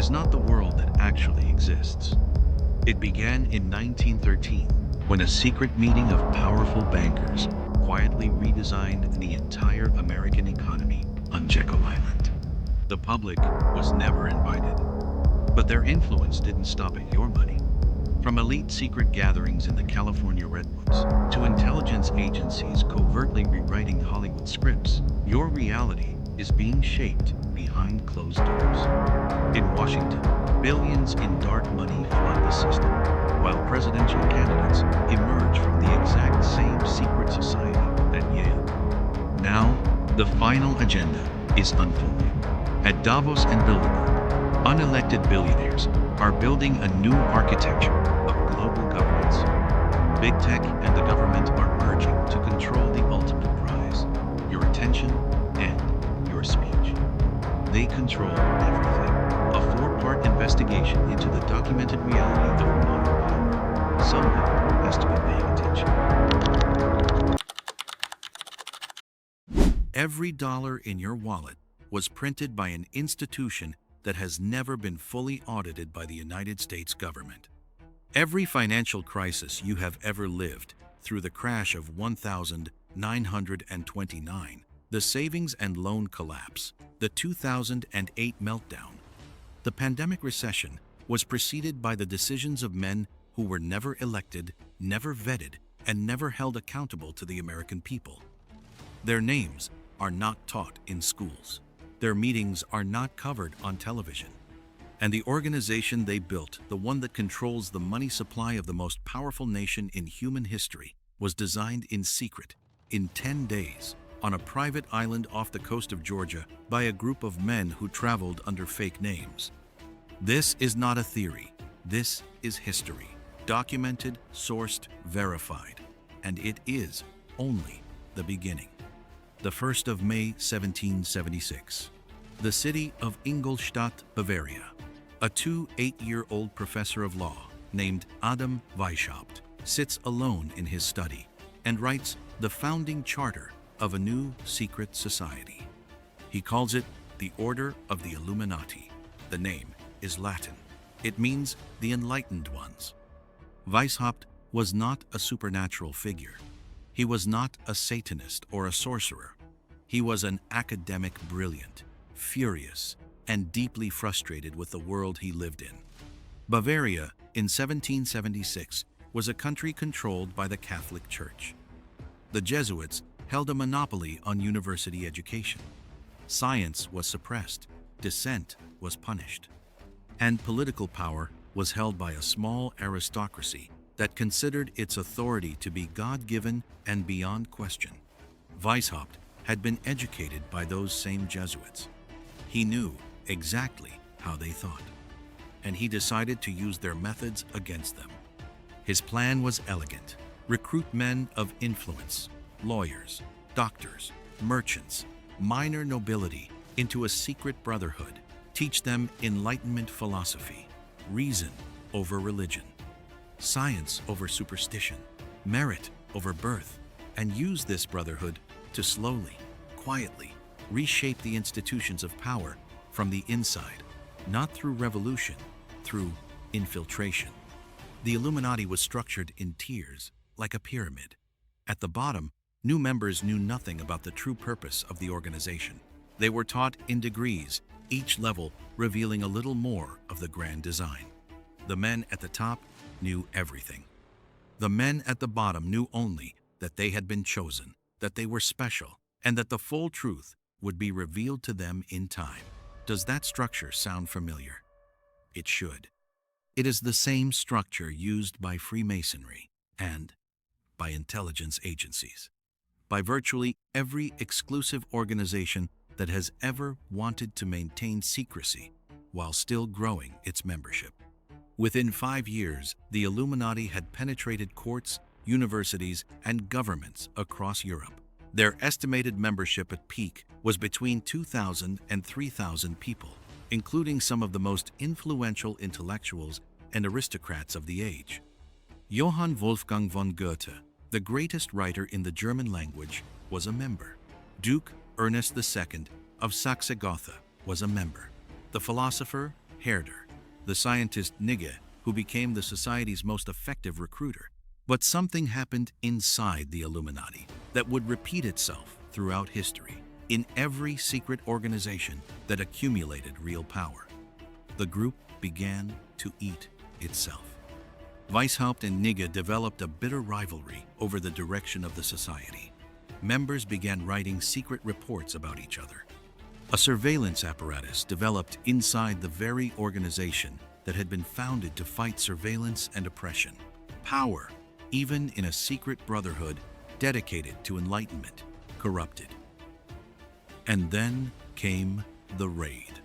is not the world that actually exists. It began in 1913 when a secret meeting of powerful bankers quietly redesigned the entire American economy on Jekyll Island. The public was never invited, but their influence didn't stop at your money. From elite secret gatherings in the California redwoods to intelligence agencies covertly rewriting Hollywood scripts, your reality is being shaped behind closed doors. In Washington, billions in dark money flood the system, while presidential candidates emerge from the exact same secret society at Yale. Now, the final agenda is unfolding. At Davos and Bilderberg, unelected billionaires are building a new architecture of global governance. Big tech and the government are merging to control the ultimate prize, your attention and your speech. They control everything. A four-part investigation into the documented reality of modern power. Someone has to be paying attention. Every dollar in your wallet was printed by an institution that has never been fully audited by the United States government. Every financial crisis you have ever lived, through the crash of 1929, the savings and loan collapse, the 2008 meltdown, the pandemic recession, was preceded by the decisions of men who were never elected, never vetted, and never held accountable to the American people. Their names are not taught in schools. Their meetings are not covered on television. And the organization they built, the one that controls the money supply of the most powerful nation in human history, was designed in secret, in 10 days, on a private island off the coast of Georgia by a group of men who traveled under fake names. This is not a theory. This is history. Documented, sourced, verified. And it is only the beginning. The 1st of May, 1776. The city of Ingolstadt, Bavaria. A 8-year-old professor of law named Adam Weishaupt sits alone in his study and writes the founding charter of a new secret society. He calls it the Order of the Illuminati. The name is Latin. It means the enlightened ones. Weishaupt was not a supernatural figure. He was not a Satanist or a sorcerer. He was an academic brilliant, furious, and deeply frustrated with the world he lived in. Bavaria, in 1776, was a country controlled by the Catholic Church. The Jesuits held a monopoly on university education. Science was suppressed, dissent was punished, and political power was held by a small aristocracy that considered its authority to be God-given and beyond question. Weishaupt had been educated by those same Jesuits. He knew exactly how they thought, and he decided to use their methods against them. His plan was elegant: recruit men of influence, lawyers, doctors, merchants, minor nobility into a secret brotherhood, teach them Enlightenment philosophy, reason over religion, science over superstition, merit over birth, and use this brotherhood to slowly, quietly reshape the institutions of power from the inside, not through revolution, through infiltration. The Illuminati was structured in tiers, like a pyramid. At the bottom, new members knew nothing about the true purpose of the organization. They were taught in degrees, each level revealing a little more of the grand design. The men at the top knew everything. The men at the bottom knew only that they had been chosen, that they were special, and that the full truth would be revealed to them in time. Does that structure sound familiar? It should. It is the same structure used by Freemasonry and by intelligence agencies, by virtually every exclusive organization that has ever wanted to maintain secrecy while still growing its membership. Within 5 years, the Illuminati had penetrated courts, universities, and governments across Europe. Their estimated membership at peak was between 2,000 and 3,000 people, including some of the most influential intellectuals and aristocrats of the age. Johann Wolfgang von Goethe, the greatest writer in the German language, was a member. Duke Ernest II of Saxe-Gotha was a member. The philosopher Herder, the scientist Nigge, who became the society's most effective recruiter. But something happened inside the Illuminati that would repeat itself throughout history, in every secret organization that accumulated real power. The group began to eat itself. Weishaupt and Nigge developed a bitter rivalry over the direction of the society. Members began writing secret reports about each other. A surveillance apparatus developed inside the very organization that had been founded to fight surveillance and oppression. Power, even in a secret brotherhood dedicated to enlightenment, corrupted. And then came the raid.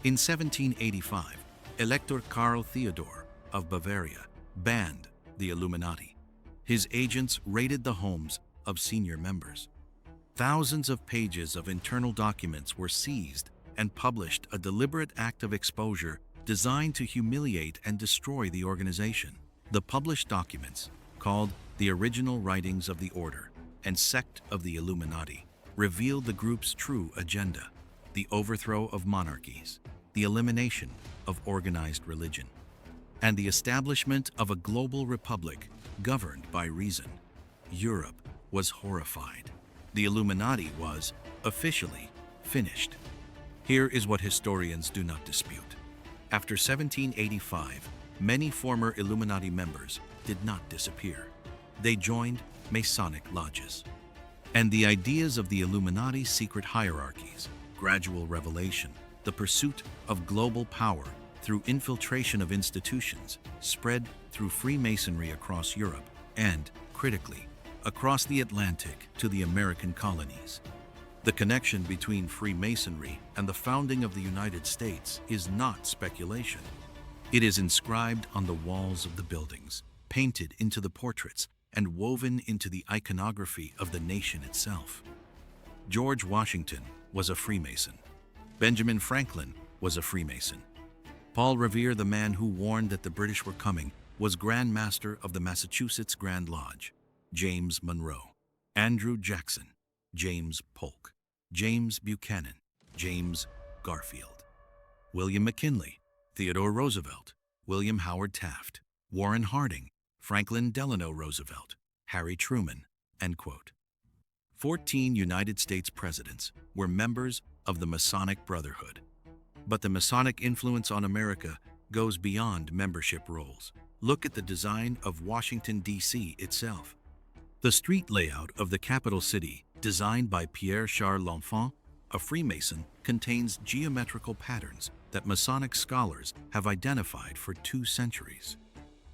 In 1785, Elector Karl Theodor of Bavaria banned the Illuminati. His agents raided the homes of senior members. Thousands of pages of internal documents were seized and published, a deliberate act of exposure designed to humiliate and destroy the organization. The published documents, called the Original Writings of the Order and Sect of the Illuminati, revealed the group's true agenda: the overthrow of monarchies, the elimination of organized religion, and the establishment of a global republic governed by reason. Europe was horrified. The Illuminati was officially finished. Here is what historians do not dispute. After 1785, many former Illuminati members did not disappear. They joined Masonic lodges. And the ideas of the Illuminati's secret hierarchies, gradual revelation, the pursuit of global power through infiltration of institutions, spread through Freemasonry across Europe and, critically, across the Atlantic to the American colonies. The connection between Freemasonry and the founding of the United States is not speculation. It is inscribed on the walls of the buildings, painted into the portraits, and woven into the iconography of the nation itself. George Washington was a Freemason. Benjamin Franklin was a Freemason. Paul Revere, the man who warned that the British were coming, was Grand Master of the Massachusetts Grand Lodge. James Monroe, Andrew Jackson, James Polk, James Buchanan, James Garfield, William McKinley, Theodore Roosevelt, William Howard Taft, Warren Harding, Franklin Delano Roosevelt, Harry Truman, end quote. 14 United States presidents were members of the Masonic Brotherhood. But the Masonic influence on America goes beyond membership roles. Look at the design of Washington, D.C. itself. The street layout of the capital city, designed by Pierre-Charles L'Enfant, a Freemason, contains geometrical patterns that Masonic scholars have identified for 2 centuries.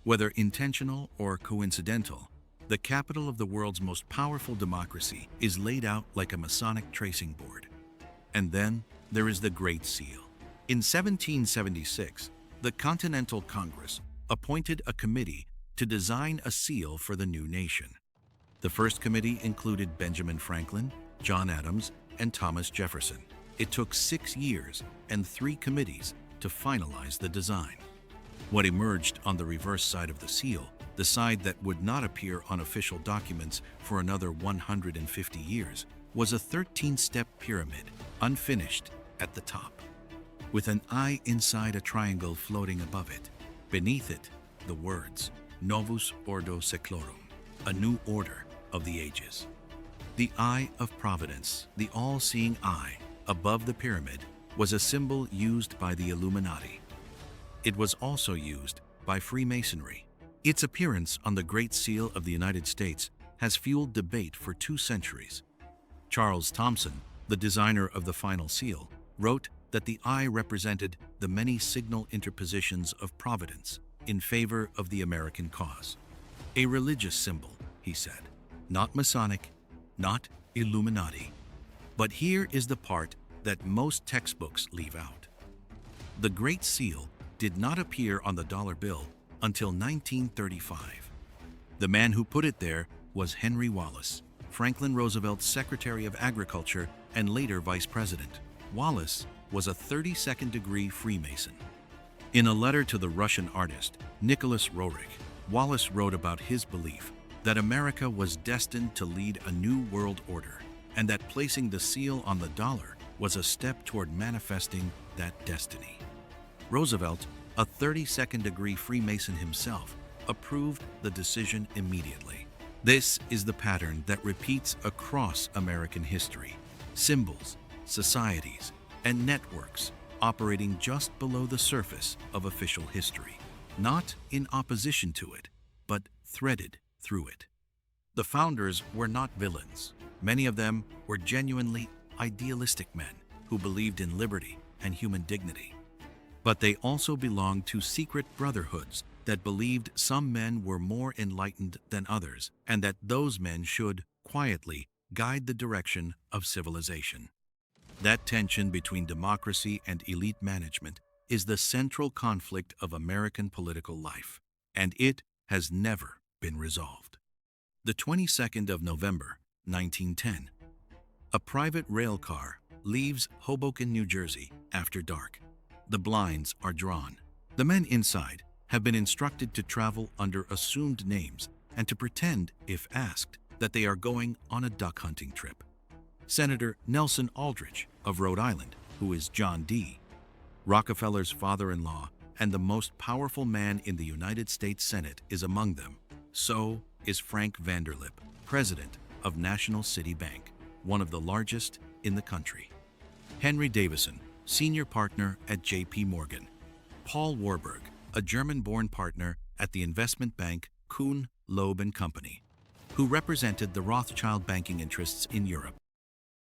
Whether intentional or coincidental, the capital of the world's most powerful democracy is laid out like a Masonic tracing board. And then there is the Great Seal. In 1776, the Continental Congress appointed a committee to design a seal for the new nation. The first committee included Benjamin Franklin, John Adams, and Thomas Jefferson. It took 6 years and 3 committees to finalize the design. What emerged on the reverse side of the seal, the side that would not appear on official documents for another 150 years, was a 13-step pyramid, unfinished at the top, with an eye inside a triangle floating above it. Beneath it, the words, Novus Ordo Seclorum, a new order of the ages. The Eye of Providence, the all-seeing eye above the pyramid, was a symbol used by the Illuminati. It was also used by Freemasonry. Its appearance on the Great Seal of the United States has fueled debate for 2 centuries. Charles Thomson, the designer of the final seal, wrote that the eye represented the many signal interpositions of providence in favor of the American cause. A religious symbol, he said, not Masonic, not Illuminati. But here is the part that most textbooks leave out. The Great Seal did not appear on the dollar bill until 1935. The man who put it there was Henry Wallace, Franklin Roosevelt's Secretary of Agriculture and later Vice President. Wallace was a 32nd degree Freemason. In a letter to the Russian artist Nicholas Roerich, Wallace wrote about his belief that America was destined to lead a new world order, and that placing the seal on the dollar was a step toward manifesting that destiny. Roosevelt, a 32nd-degree Freemason himself, approved the decision immediately. This is the pattern that repeats across American history. Symbols, societies, and networks operating just below the surface of official history, not in opposition to it, but threaded through it. The founders were not villains. Many of them were genuinely idealistic men who believed in liberty and human dignity. But they also belonged to secret brotherhoods that believed some men were more enlightened than others, and that those men should, quietly, guide the direction of civilization. That tension between democracy and elite management is the central conflict of American political life, and it has never been resolved. The 22nd of November, 1910. A private rail car leaves Hoboken, New Jersey, after dark. The blinds are drawn. The men inside have been instructed to travel under assumed names and to pretend, if asked, that they are going on a duck hunting trip. Senator Nelson Aldrich of Rhode Island, who is John D., Rockefeller's father-in-law and the most powerful man in the United States Senate, is among them. So is Frank Vanderlip, president of National City Bank, one of the largest in the country. Henry Davison, senior partner at J.P. Morgan. Paul Warburg, a German-born partner at the investment bank Kuhn, Loeb & Company, who represented the Rothschild banking interests in Europe.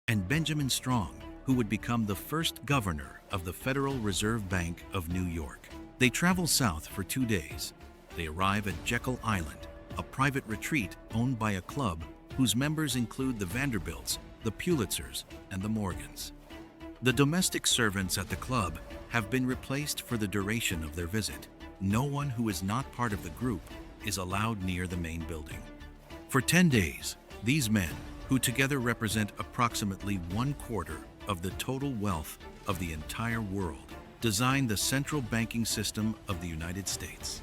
And Benjamin Strong, who would become the first governor of the Federal Reserve Bank of New York. They travel south for 2 days. They arrive at Jekyll Island, a private retreat owned by a club whose members include the Vanderbilts, the Pulitzers, and the Morgans. The domestic servants at the club have been replaced for the duration of their visit. No one who is not part of the group is allowed near the main building. For 10 days, these men, who together represent approximately 1/4 of the total wealth of the entire world, designed the central banking system of the United States.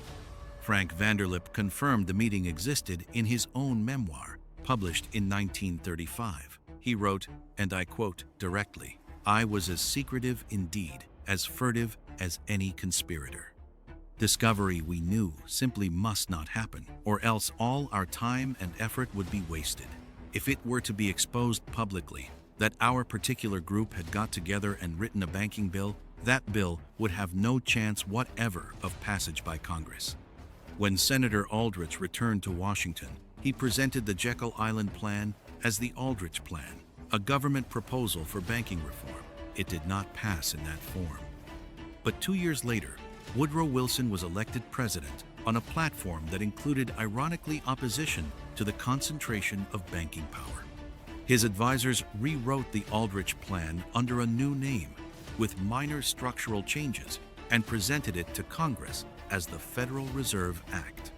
Frank Vanderlip confirmed the meeting existed in his own memoir, published in 1935. He wrote, and I quote directly, "I was as secretive indeed, as furtive as any conspirator. Discovery, we knew, simply must not happen, or else all our time and effort would be wasted. If it were to be exposed publicly that our particular group had got together and written a banking bill, that bill would have no chance whatever of passage by Congress." When Senator Aldrich returned to Washington, he presented the Jekyll Island Plan as the Aldrich Plan, a government proposal for banking reform. It did not pass in that form. But 2 years later, Woodrow Wilson was elected president on a platform that included ironically opposition to the concentration of banking power. His advisors rewrote the Aldrich Plan under a new name, with minor structural changes, and presented it to Congress as the Federal Reserve Act.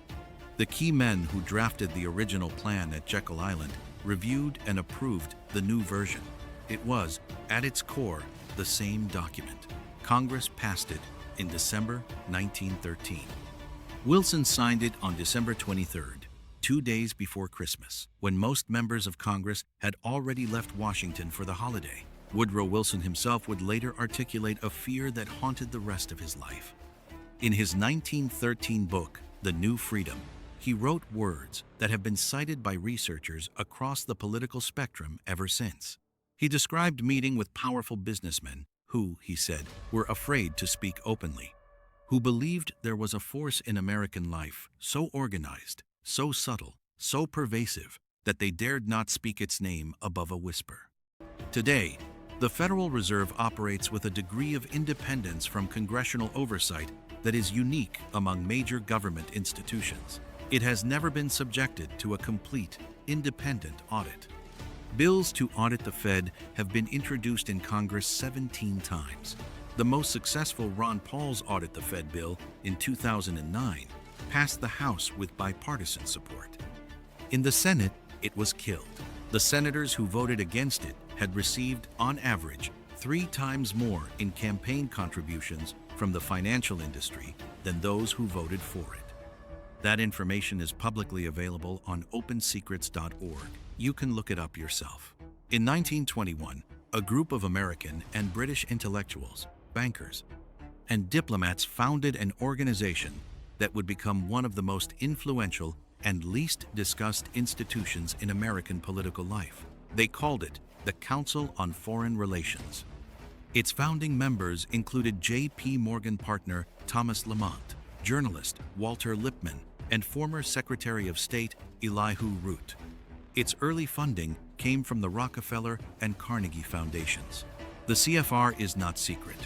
The key men who drafted the original plan at Jekyll Island reviewed and approved the new version. It was, at its core, the same document. Congress passed it in December 1913. Wilson signed it on December 23rd, 2 days before Christmas, when most members of Congress had already left Washington for the holiday. Woodrow Wilson himself would later articulate a fear that haunted the rest of his life. In his 1913 book, The New Freedom, he wrote words that have been cited by researchers across the political spectrum ever since. He described meeting with powerful businessmen who, he said, were afraid to speak openly, who believed there was a force in American life so organized, so subtle, so pervasive, that they dared not speak its name above a whisper. Today, the Federal Reserve operates with a degree of independence from congressional oversight that is unique among major government institutions. It has never been subjected to a complete, independent audit. Bills to audit the Fed have been introduced in Congress 17 times. The most successful Ron Paul's Audit the Fed bill in 2009 passed the House with bipartisan support. In the Senate, it was killed. The senators who voted against it had received, on average, 3 times more in campaign contributions from the financial industry than those who voted for it. That information is publicly available on opensecrets.org. You can look it up yourself. In 1921, a group of American and British intellectuals, bankers, and diplomats founded an organization that would become one of the most influential and least discussed institutions in American political life. They called it the Council on Foreign Relations. Its founding members included J.P. Morgan partner Thomas Lamont, journalist Walter Lippmann, and former Secretary of State Elihu Root. Its early funding came from the Rockefeller and Carnegie Foundations. The CFR is not secret.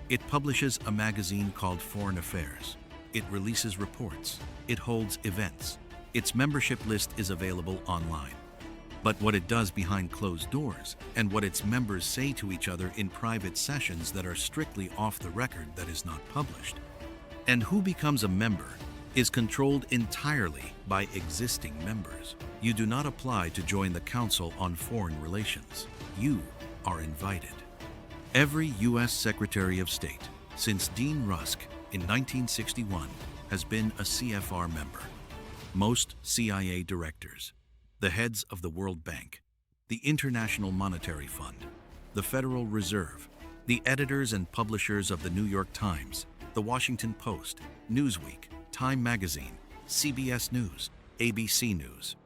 It publishes a magazine called Foreign Affairs. It releases reports. It holds events. Its membership list is available online. But what it does behind closed doors, and what its members say to each other in private sessions that are strictly off the record, that is not published. And who becomes a member is controlled entirely by existing members. You do not apply to join the Council on Foreign Relations. You are invited. Every U.S. Secretary of State since Dean Rusk in 1961 has been a CFR member. Most CIA directors, the heads of the World Bank, the International Monetary Fund, the Federal Reserve, the editors and publishers of the New York Times, the Washington Post, Newsweek, Time Magazine, CBS News, ABC News,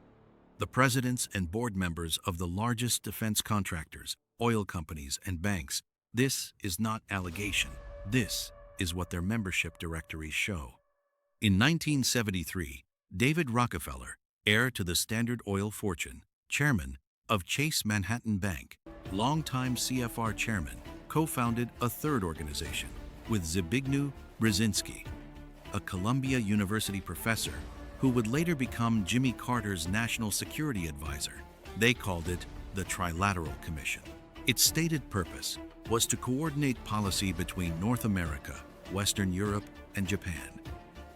the presidents and board members of the largest defense contractors, oil companies, and banks. This is not allegation. This is what their membership directories show. In 1973, David Rockefeller, heir to the Standard Oil fortune, chairman of Chase Manhattan Bank, longtime CFR chairman, co-founded a third organization with Zbigniew Brzezinski, a Columbia University professor who would later become Jimmy Carter's national security advisor. They called it the Trilateral Commission. Its stated purpose was to coordinate policy between North America, Western Europe, and Japan.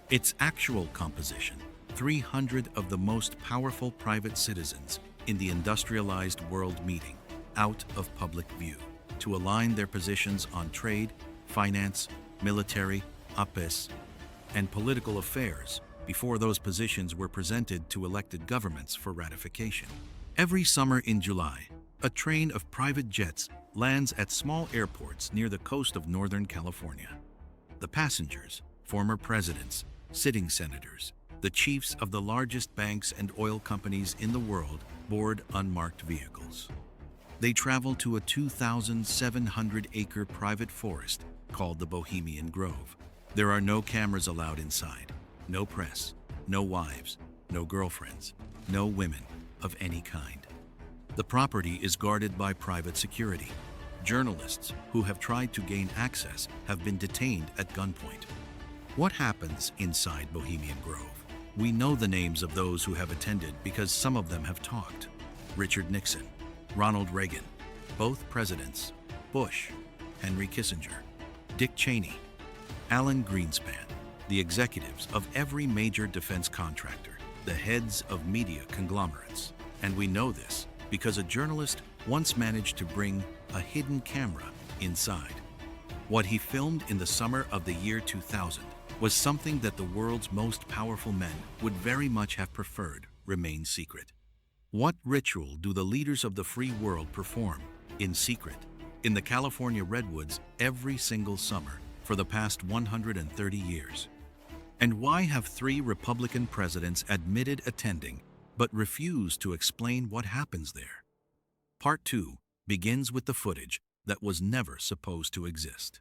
Its actual composition, 300 of the most powerful private citizens in the industrialized world meeting, out of public view, to align their positions on trade, finance, military, APES, and political affairs before those positions were presented to elected governments for ratification. Every summer in July, a train of private jets lands at small airports near the coast of Northern California. The passengers, former presidents, sitting senators, the chiefs of the largest banks and oil companies in the world board unmarked vehicles. They travel to a 2,700-acre private forest called the Bohemian Grove. There are no cameras allowed inside, no press, no wives, no girlfriends, no women of any kind. The property is guarded by private security. Journalists who have tried to gain access have been detained at gunpoint. What happens inside Bohemian Grove? We know the names of those who have attended because some of them have talked. Richard Nixon, Ronald Reagan, both presidents, Bush, Henry Kissinger, Dick Cheney, Alan Greenspan, the executives of every major defense contractor, the heads of media conglomerates. And we know this because a journalist once managed to bring a hidden camera inside. What he filmed in the summer of the year 2000 was something that the world's most powerful men would very much have preferred remain secret. What ritual do the leaders of the free world perform in secret in the California redwoods every single summer for the past 130 years? And why have 3 Republican presidents admitted attending but refused to explain what happens there? Part 2 begins with the footage that was never supposed to exist.